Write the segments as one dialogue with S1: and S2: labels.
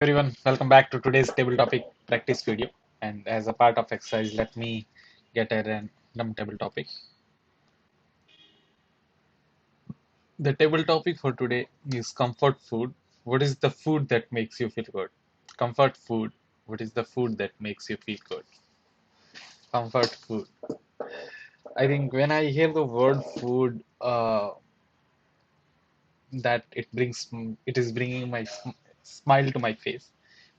S1: Everyone, welcome back to today's table topic practice video. And as a part of exercise, let me get a random table topic. The table topic for today is comfort food. What is the food that makes you feel good? Comfort food. What is the food that makes you feel good? Comfort food. I think when I hear the word food, that it is bringing my smile to my face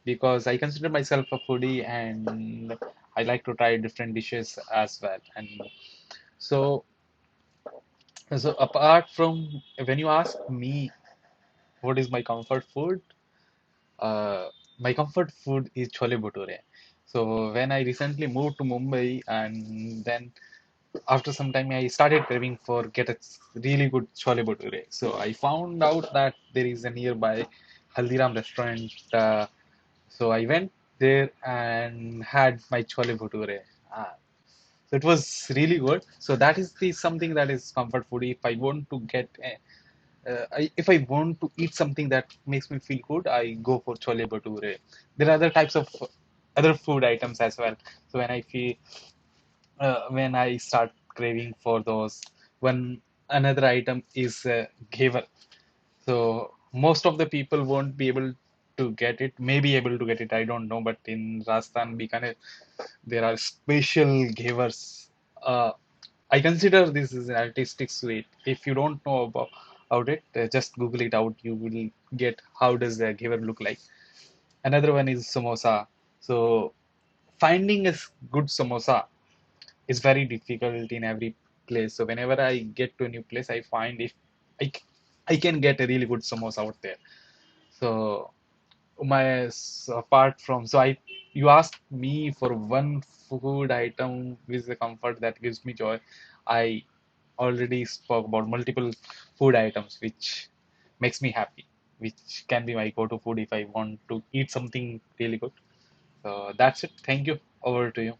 S1: because I consider myself a foodie and I like to try different dishes as well. And so, so apart from when you ask me what is my comfort food, uh, my comfort food is chole bhature. So when I recently moved to Mumbai and then after some time I started craving for get a really good chole bhature. So I found out that there is a nearby Haldiram restaurant. So I went there and had my chole bhature. So it was really good. So that is the something that is comfort food. If I want to get, if I want to eat something that makes me feel good, I go for chole bhature. There are other types of other food items as well. So when I start craving for those, one another item is ghevar. So most of the people won't be able to get it, may be able to get it, I don't know. But in Rajasthan, Bikaner, there are special givers. I consider this is an artistic sweet. If you don't know about it, just Google it out. You will get how does a giver look like. Another one is samosa. So finding a good samosa is very difficult in every place. So whenever I get to a new place, I find if I, c- I can get a really good samosa out there. So apart from you asked me for one food item with the comfort that gives me joy. I already spoke about multiple food items which makes me happy, which can be my go-to food if I want to eat something really good. So that's it. Thank you. Over to you.